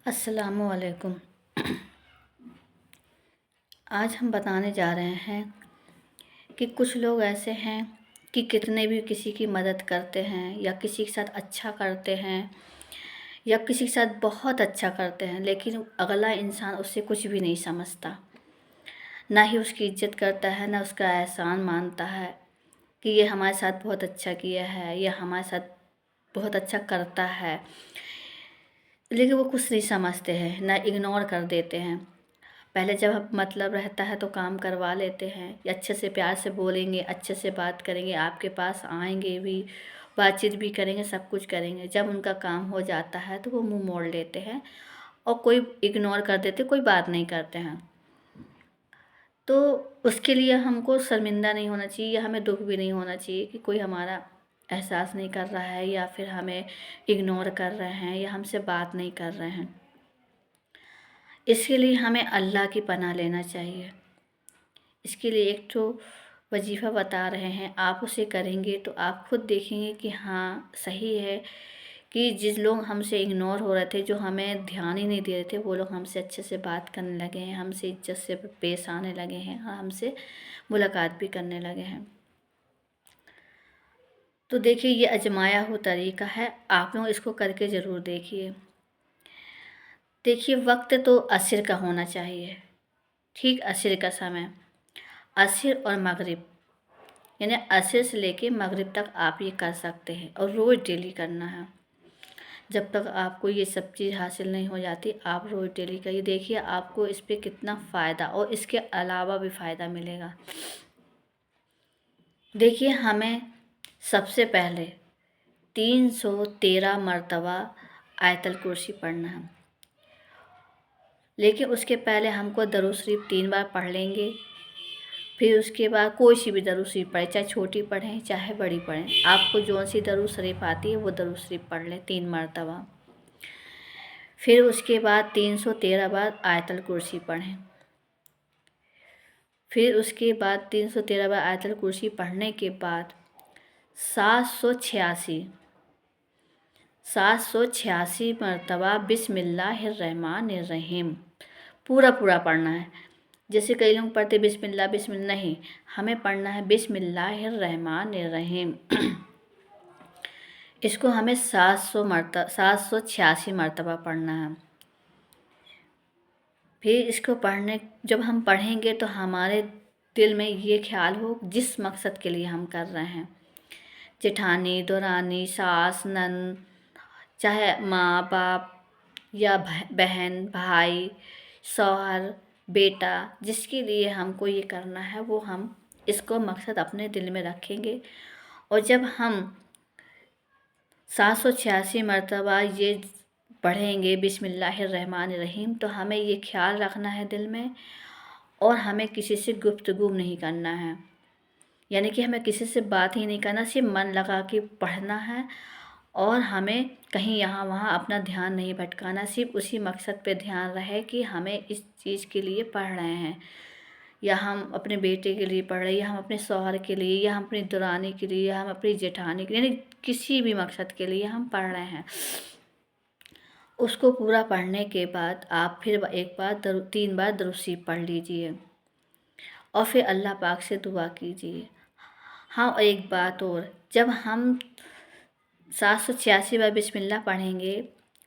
السلام علیکم۔ آج ہم بتانے جا رہے ہیں کہ کچھ لوگ ایسے ہیں کہ کتنے بھی کسی کی مدد کرتے ہیں یا کسی کے ساتھ اچھا کرتے ہیں یا کسی کے ساتھ بہت اچھا کرتے ہیں، لیکن اگلا انسان اس سے کچھ بھی نہیں سمجھتا، نہ ہی اس کی عزت کرتا ہے، نہ اس کا احسان مانتا ہے کہ یہ ہمارے ساتھ بہت اچھا کیا ہے، یہ ہمارے ساتھ بہت اچھا کرتا ہے، لیکن وہ کچھ نہیں سمجھتے ہیں، نہ اگنور کر دیتے ہیں۔ پہلے جب مطلب رہتا ہے تو کام کروا لیتے ہیں، یا اچھے سے پیار سے بولیں گے، اچھے سے بات کریں گے، آپ کے پاس آئیں گے بھی، بات چیت بھی کریں گے، سب کچھ کریں گے۔ جب ان کا کام ہو جاتا ہے تو وہ منہ موڑ لیتے ہیں اور کوئی اگنور کر دیتے، کوئی بات نہیں کرتے ہیں۔ تو اس کے لیے ہم کو شرمندہ نہیں ہونا چاہیے، یا ہمیں دکھ بھی نہیں ہونا چاہیے کہ کوئی ہمارا احساس نہیں کر رہا ہے، یا پھر ہمیں اگنور کر رہے ہیں، یا ہم سے بات نہیں کر رہے ہیں۔ اس کے لیے ہمیں اللہ کی پناہ لینا چاہیے۔ اس کے لیے ایک تو وظیفہ بتا رہے ہیں، آپ اسے کریں گے تو آپ خود دیکھیں گے کہ ہاں صحیح ہے، کہ جس لوگ ہم سے اگنور ہو رہے تھے، جو ہمیں دھیان ہی نہیں دے رہے تھے، وہ لوگ ہم سے اچھے سے بات کرنے لگے ہیں، ہم سے عزت سے پیش آنے لگے ہیں، اور ہم سے ملاقات بھی کرنے لگے ہیں۔ تو دیکھیے، یہ آزمایا ہوا طریقہ ہے، آپ لوگ اس کو کر کے ضرور دیکھیے۔ دیکھیے، وقت تو عصر کا ہونا چاہیے، ٹھیک عصر کا سمے، عصر اور مغرب، یعنی عصر سے لے کے مغرب تک آپ یہ کر سکتے ہیں، اور روز ڈیلی کرنا ہے۔ جب تک آپ کو یہ سب چیز حاصل نہیں ہو جاتی، آپ روز ڈیلی کریے، دیکھیے آپ کو اس پہ کتنا فائدہ اور اس کے علاوہ بھی فائدہ ملے گا۔ دیکھیے، ہمیں سب سے پہلے 313 مرتبہ آیت الکرسی پڑھنا ہے، لیکن اس کے پہلے ہم کو درود شریف 3 بار پڑھ لیں گے۔ پھر اس کے بعد کوئی سی بھی درود شریف پڑھیں، چاہے چھوٹی پڑھیں چاہے بڑی پڑھیں، آپ کو جو سی درود شریف آتی ہے وہ درود شریف پڑھ لیں 3 مرتبہ۔ پھر اس کے بعد 313 بار آیت الکرسی پڑھیں۔ پھر اس کے بعد 313 بار آیت الکرسی پڑھنے کے بعد 786 مرتبہ بسم اللہ الرحمن الرحیم پورا پڑھنا ہے۔ جیسے کئی لوگ پڑھتے بسم اللہ نہیں، ہمیں پڑھنا ہے بسم اللہ الرحمن الرحیم۔ اس کو ہمیں 786 مرتبہ پڑھنا ہے۔ پھر اس کو جب ہم پڑھیں گے تو ہمارے دل میں یہ خیال ہو جس مقصد کے لیے ہم کر رہے ہیں، جیٹھانی، دورانی، ساس، نند، چاہے ماں باپ یا بہن، بھائی، شوہر، بیٹا، جس کے لیے ہم کو یہ کرنا ہے، وہ ہم اس کو مقصد اپنے دل میں رکھیں گے۔ اور جب ہم 786 مرتبہ یہ پڑھیں گے بسم اللہ الرحمن الرحیم، تو ہمیں یہ خیال رکھنا ہے دل میں، اور ہمیں کسی سے گفتگو نہیں کرنا ہے، یعنی کہ ہمیں کسی سے بات ہی نہیں کرنا، صرف من لگا کے پڑھنا ہے، اور ہمیں کہیں یہاں وہاں اپنا دھیان نہیں بھٹکانا، صرف اسی مقصد پہ دھیان رہے کہ ہمیں اس چیز کے لیے پڑھ رہے ہیں، یا ہم اپنے بیٹے کے لیے پڑھ رہے ہیں، یا ہم اپنے شوہر کے لیے، یا ہم اپنی دورانی کے لیے، یا ہم اپنی جیٹھانی کے لیے، یعنی کسی بھی مقصد کے لیے ہم پڑھ رہے ہیں۔ اس کو پورا پڑھنے کے بعد آپ پھر 3 بار درود شریف پڑھ لیجئے، اور پھر اللہ پاک سے دعا کیجئے۔ ہاں، اور ایک بات اور، جب ہم 786 بار بسم اللہ پڑھیں گے،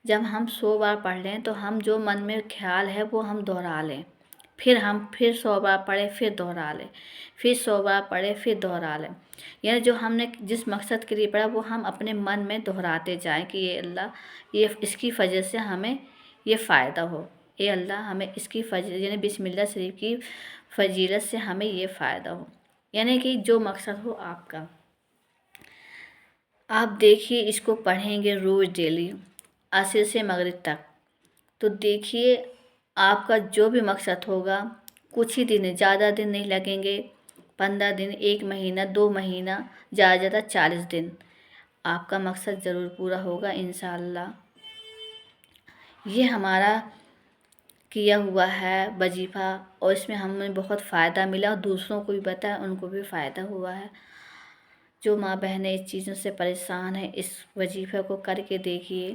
جب ہم 100 بار پڑھ لیں تو ہم جو من میں خیال ہے وہ ہم دہرا لیں، پھر 100 بار پڑھیں، پھر دہرا لیں، پھر 100 بار پڑھیں، پھر دہرا لیں، یعنی جو ہم نے جس مقصد کے لیے پڑھا وہ ہم اپنے من میں دہراتے جائیں کہ یہ اللہ، اس کی وجہ سے ہمیں یہ فائدہ ہو، اے اللہ ہمیں اس کی یعنی بسم اللہ شریف کی فضیلت سے ہمیں یہ فائدہ ہو، یعنی کہ جو مقصد ہو آپ کا۔ آپ دیکھیے، اس کو پڑھیں گے روز ڈیلی عصر سے مغرب تک، تو دیکھیے آپ کا جو بھی مقصد ہوگا، کچھ ہی دن، زیادہ دن نہیں لگیں گے، 15 دن، 1 مہینہ، 2 مہینہ، زیادہ 40 دن، آپ کا مقصد ضرور پورا ہوگا انشاءاللہ۔ یہ ہمارا کیا ہوا ہے وظیفہ، اور اس میں ہمیں بہت فائدہ ملا، اور دوسروں کو بھی بتایا، ان کو بھی فائدہ ہوا ہے۔ جو ماں بہنیں اس چیزوں سے پریشان ہیں، اس وظیفے کو کر کے دیکھیے،